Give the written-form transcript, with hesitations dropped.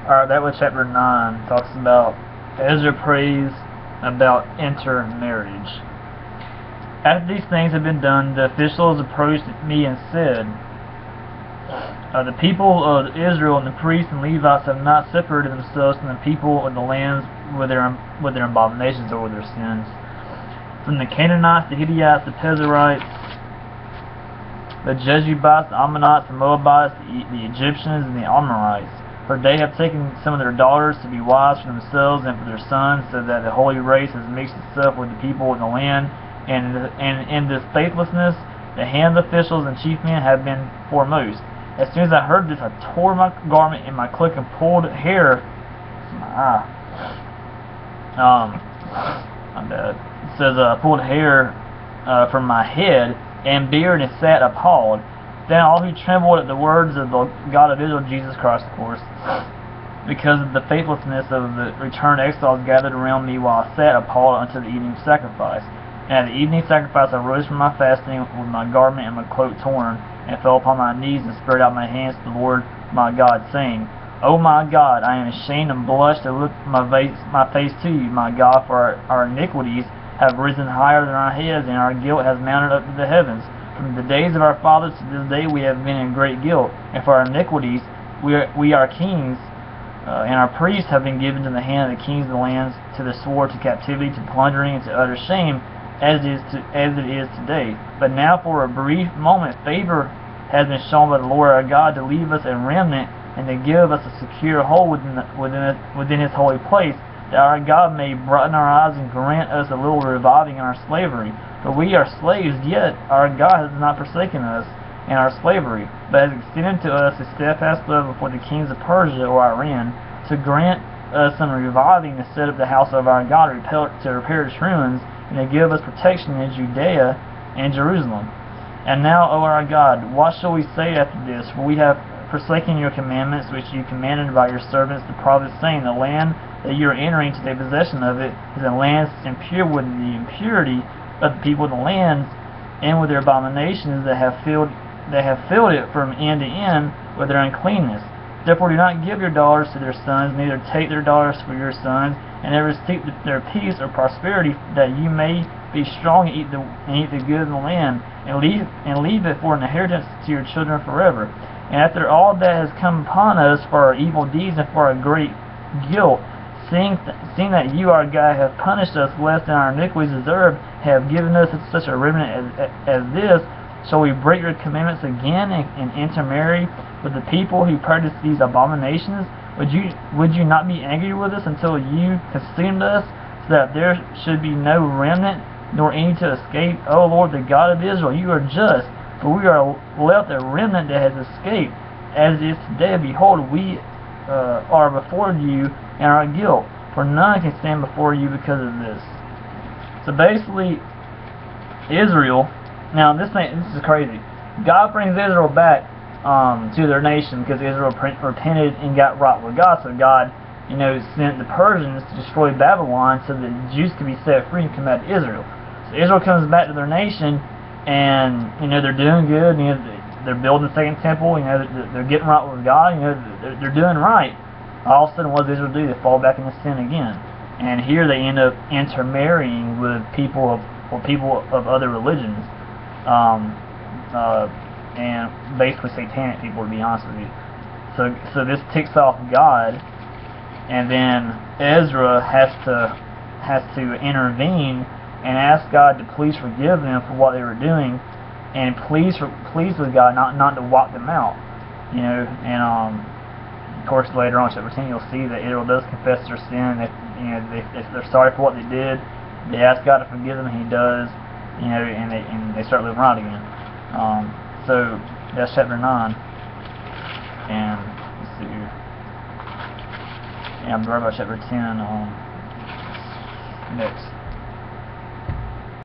Alright, that was chapter 9. Talks about Ezra prays about intermarriage. After these things had been done, the officials approached me and said, the people of Israel and the priests and Levites have not separated themselves from the people of the lands with their abominations or with their sins. From the Canaanites, the Hittites, the Perizzites, the Jebusites, the Ammonites, the Moabites, the Egyptians, and the Amorites. For they have taken some of their daughters to be wives for themselves and for their sons, so that the holy race has mixed itself with the people of the land. And in this faithlessness, the hand of the officials and chief men have been foremost. As soon as I heard this, I tore my garment in my cloak and pulled hair. My bad. It says I pulled hair from my head and beard and sat appalled. Then all who trembled at the words of the God of Israel, Jesus Christ, of course, because of the faithlessness of the returned exiles gathered around me while I sat appalled unto the evening sacrifice. And at the evening sacrifice I rose from my fasting with my garment and my cloak torn, and fell upon my knees and spread out my hands to the Lord my God, saying, O my God, I am ashamed and blush to lift my face to you, my God, for our iniquities have risen higher than our heads, and our guilt has mounted up to the heavens. From the days of our fathers to this day we have been in great guilt, and for our iniquities we are kings, and our priests have been given to the hand of the kings of the lands, to the sword, to captivity, to plundering, and to utter shame, as it is today. But now for a brief moment favor has been shown by the Lord our God to leave us a remnant and to give us a secure hold within His holy place, that our God may brighten our eyes and grant us a little reviving in our slavery. For we are slaves, yet our God has not forsaken us in our slavery, but has extended to us a steadfast love before the kings of Persia or Iran, to grant us some reviving to set up the house of our God, to repair its ruins, and to give us protection in Judea and Jerusalem. And now, O our God, what shall we say after this? For we have forsaken your commandments, which you commanded by your servants the prophets, saying, the land that you are entering to take possession of it is a land impure with the impurity of the people of the lands, and with their abominations that have filled it from end to end with their uncleanness. Therefore do not give your daughters to their sons, neither take their daughters for your sons, and never seek their peace or prosperity, that you may be strong and eat the good of the land, and leave it for an inheritance to your children forever. And after all that has come upon us for our evil deeds and for our great guilt, seeing that you, our God, have punished us less than our iniquities deserved, have given us such a remnant as this, shall we break your commandments again and intermarry with the people who practice these abominations? Would you not be angry with us until you consumed us, so that there should be no remnant, nor any to escape? O Lord, the God of Israel, you are just, for we are left a remnant that has escaped. As it is today, behold, we are before you in our guilt, for none can stand before you because of this. So basically, Israel, now this is crazy. God brings Israel back to their nation because Israel repented and got right with God. So God, sent the Persians to destroy Babylon so that the Jews could be set free and come back to Israel. So Israel comes back to their nation, and they're doing good. They're building the second temple. They're getting right with God. They're doing right. All of a sudden, what does Israel do? They fall back into sin again. And here they end up intermarrying with people of other religions. And basically satanic people, to be honest with you. So this ticks off God, and then Ezra has to intervene and ask God to please forgive them for what they were doing, and please with God not to wipe them out. And of course later on, chapter 10, you'll see that Israel does confess their sin. If they're sorry for what they did, they ask God to forgive them, and He does. And they start living right again. So that's chapter 9, and let's see here. Yeah, I'm right about chapter 10 next.